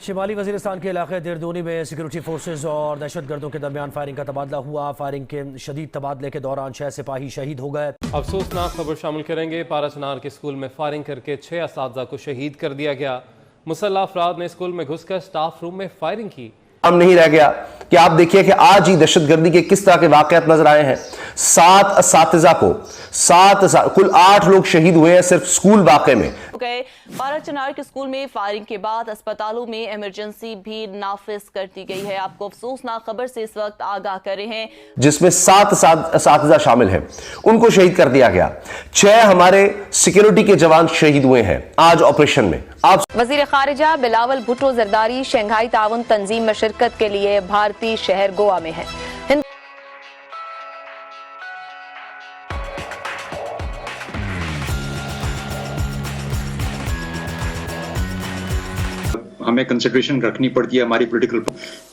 شمالی وزیرستان کے علاقے دیردونی میں سیکورٹی فورسز اور دہشت گردوں کے درمیان فائرنگ کا تبادلہ ہوا۔ فائرنگ کے شدید تبادلے کے دوران 6 سپاہی شہید ہو گئے۔ افسوسناک خبر شامل کریں گے۔ پارا چنار کے اسکول میں فائرنگ کر کے 6 اساتذہ کو شہید کر دیا گیا۔ مسلح افراد نے اسکول میں گھس کر سٹاف روم میں فائرنگ کی۔ ہم نہیں رہ گیا کہ آپ دیکھیے کہ آج ہی دہشت گردی کے کس طرح کے واقعات نظر آئے ہیں۔ 7 اساتذہ کو کل 8 لوگ شہید ہوئے ہیں صرف اسکول واقعے میں۔ پارا چنار کے اسکول میں فائرنگ کے بعد اسپتالوں میں ایمرجنسی بھی نافذ کر دی گئی ہے۔ آپ کو افسوسناک خبر سے اس وقت آگاہ کر رہے ہیں جس میں 7 اساتذہ شامل ہیں، ان کو شہید کر دیا گیا۔ 6 ہمارے سیکیورٹی کے جوان شہید ہوئے ہیں آج آپریشن میں۔ وزیر خارجہ بلاول بھٹو زرداری شنگھائی تعاون تنظیم میں شرکت کے لیے بھارتی شہر گوا میں ہیں۔ ہمیں کنسیڈریشن رکھنی پڑتی ہے ہماری پولیٹیکل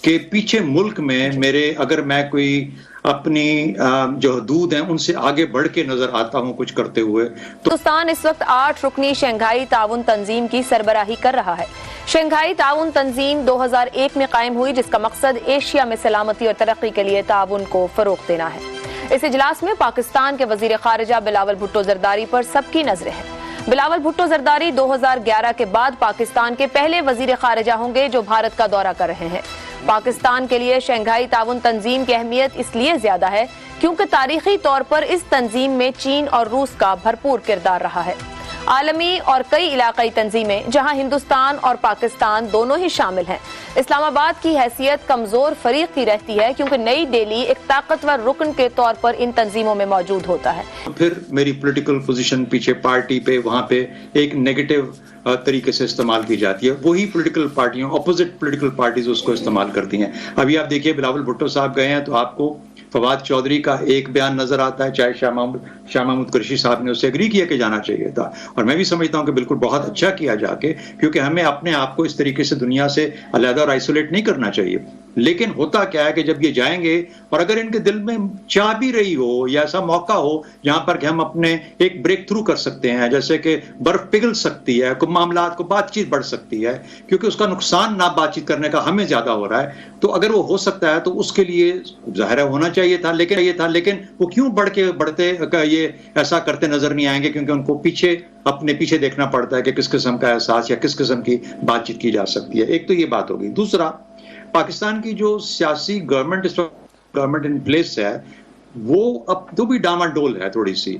کہ پیچھے ملک میں اگر میں کوئی اپنی جو حدود ہیں ان سے آگے بڑھ کے نظر آتا ہوں کچھ کرتے ہوئے تو ہندوستان اس وقت 8 رکنی شنگھائی تعاون تنظیم کی سربراہی کر رہا ہے۔ شنگھائی تعاون تنظیم 2001 میں قائم ہوئی، جس کا مقصد ایشیا میں سلامتی اور ترقی کے لیے تعاون کو فروغ دینا ہے۔ اس اجلاس میں پاکستان کے وزیر خارجہ بلاول بھٹو زرداری پر سب کی نظریں ہیں۔ بلاول بھٹو زرداری 2011 کے بعد پاکستان کے پہلے وزیر خارجہ ہوں گے جو بھارت کا دورہ کر رہے ہیں۔ پاکستان کے لیے شنگھائی تعاون تنظیم کی اہمیت اس لیے زیادہ ہے کیونکہ تاریخی طور پر اس تنظیم میں چین اور روس کا بھرپور کردار رہا ہے۔ عالمی اور کئی علاقائی تنظیمیں جہاں ہندوستان اور پاکستان دونوں ہی شامل ہیں، اسلام آباد کی حیثیت کمزور فریق کی رہتی ہے کیونکہ نئی دہلی ایک طاقتور رکن کے طور پر ان تنظیموں میں موجود ہوتا ہے۔ پھر میری پولیٹیکل پوزیشن پیچھے پارٹی پہ وہاں پہ ایک نیگیٹو طریقے سے استعمال کی جاتی ہے۔ وہی پولیٹیکل پارٹیوں اپوزٹ پولیٹیکل پارٹیز اس کو استعمال کرتی ہیں۔ ابھی آپ دیکھیے بلاول بھٹو صاحب گئے ہیں تو آپ کو فواد چودھری کا ایک بیان نظر آتا ہے، چاہے شاہ محمود قریشی صاحب نے اس سے ایگری کیا کہ جانا چاہیے تھا، اور میں بھی سمجھتا ہوں کہ بالکل بہت اچھا کیا جا کے، کیونکہ ہمیں اپنے آپ کو اس طریقے سے دنیا سے علیحدہ اور آئسولیٹ نہیں کرنا چاہیے۔ لیکن ہوتا کیا ہے کہ جب یہ جائیں گے اور اگر ان کے دل میں چاہ بھی رہی ہو یا ایسا موقع ہو جہاں پر کہ ہم اپنے ایک بریک تھرو کر سکتے ہیں، جیسے کہ برف پگھل سکتی ہے، کوئی معاملات کو بات چیت بڑھ سکتی ہے، کیونکہ اس کا نقصان نہ بات چیت کرنے کا ہمیں زیادہ ہو رہا ہے، تو اگر وہ ہو سکتا ہے تو اس کے لیے ظاہر ہونا چاہیے تھا، لیکن وہ کیوں بڑھتے یہ ایسا کرتے نظر نہیں آئیں گے، کیونکہ ان کو اپنے پیچھے دیکھنا پڑتا ہے کہ کس قسم کا احساس یا کس قسم کی بات چیت کی جا سکتی ہے۔ ایک تو یہ بات ہوگی۔ دوسرا، پاکستان کی جو سیاسی گورنمنٹ ان پلیس ہے وہ اب تو بھی ڈاماڈول ہے تھوڑی سی۔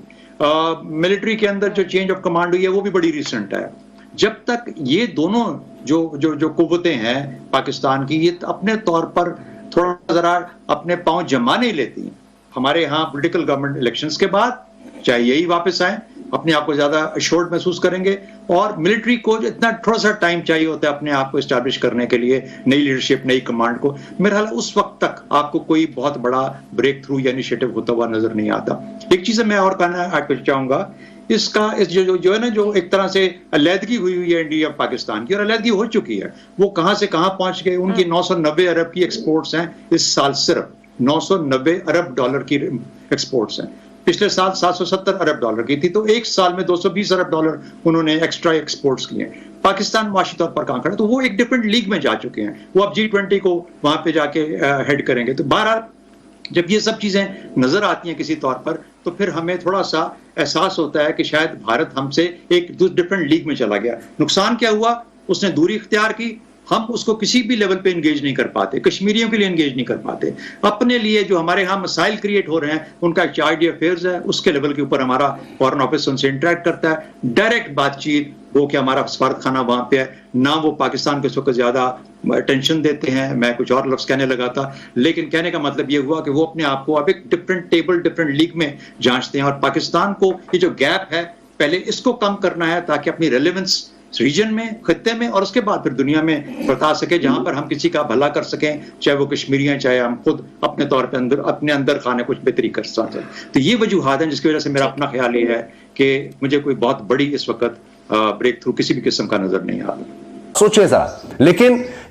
ملٹری کے اندر جو چینج آف کمانڈ ہوئی ہے وہ بھی بڑی ریسنٹ ہے۔ جب تک یہ دونوں جو قوتیں ہیں پاکستان کی یہ اپنے طور پر تھوڑا ذرا اپنے پاؤں جما نہیں لیتی، ہمارے ہاں پولیٹیکل گورنمنٹ الیکشنز کے بعد چاہے یہی واپس آئیں، اپنے آپ کو زیادہ ایشورڈ محسوس کریں گے، اور ملٹری کو اتنا تھوڑا سا ٹائم چاہیے ہوتا ہے اپنے آپ کو اسٹیبلش کرنے کے لیے، نئی لیڈرشپ نئی کمانڈ کو۔ میرا خیال اس وقت تک آپ کو کوئی بہت بڑا بریک تھرو یا انیشیٹو ہوتا ہوا نظر نہیں آتا۔ ایک چیز میں اور کہنا چاہوں گا، اس کا جو ہے نا جو ایک طرح سے علیحدگی ہوئی ہے انڈیا پاکستان کی، اور علیحدگی ہو چکی ہے، وہ کہاں سے کہاں پہنچ گئے۔ ان کی 990 ارب کی ایکسپورٹس ہیں اس سال، صرف 990 ارب ڈالر کی ایکسپورٹس ہیں۔ پچھلے سال 770 ارب ڈالر کی تھی، تو ایک سال میں 220 ارب ڈالر انہوں نے ایکسٹرا ایکسپورٹس کیے ہیں۔ پاکستان معاشی طور پر کہاں کھڑا، تو وہ ایک ڈفرینٹ لیگ میں جا چکے ہیں، وہ اب G20 کو وہاں پہ جا کے ہیڈ کریں گے۔ تو بہرحال جب یہ سب چیزیں نظر آتی ہیں کسی طور پر تو پھر ہمیں تھوڑا سا احساس ہوتا ہے کہ شاید بھارت ہم سے ایک ڈفرینٹ لیگ میں چلا گیا۔ نقصان کیا ہوا؟ اس نے دوری اختیار کی، ہم اس کو کسی بھی لیول پہ انگیج نہیں کر پاتے، کشمیریوں کے لیے انگیج نہیں کر پاتے، اپنے لیے جو ہمارے ہاں مسائل کریٹ ہو رہے ہیں ان کا چارج افیئرز ہے، اس کے لیول کے اوپر ہمارا فارن آفس ان سے انٹریکٹ کرتا ہے، ڈائریکٹ بات چیت، وہ کہ ہمارا سفارت خانہ وہاں پہ ہے، نہ وہ پاکستان کو اس وقت زیادہ ٹینشن دیتے ہیں۔ میں کچھ اور لفظ کہنے لگا تھا، لیکن کہنے کا مطلب یہ ہوا کہ وہ اپنے آپ کو اب ایک ڈفرینٹ ٹیبل ڈفرینٹ لیگ میں جانچتے ہیں، اور پاکستان کو یہ جو گیپ ہے پہلے اس کو کم کرنا ہے تاکہ اپنی ریلیونس ریجن میں، خطے میں، اور اس کے بعد پھر دنیا میں بتا سکے، جہاں پر ہم کسی کا بھلا کر سکیں، چاہے وہ کشمیری ہیں، چاہے ہم خود اپنے طور پہ اپنے اندر خانے کچھ بہتری کر سکیں۔ تو یہ وجوہات ہیں جس کی وجہ سے میرا اپنا خیال یہ ہے کہ مجھے کوئی بہت بڑی اس وقت بریک تھرو کسی بھی قسم کا نظر نہیں آ رہا۔ سوچیں ذرا، لیکن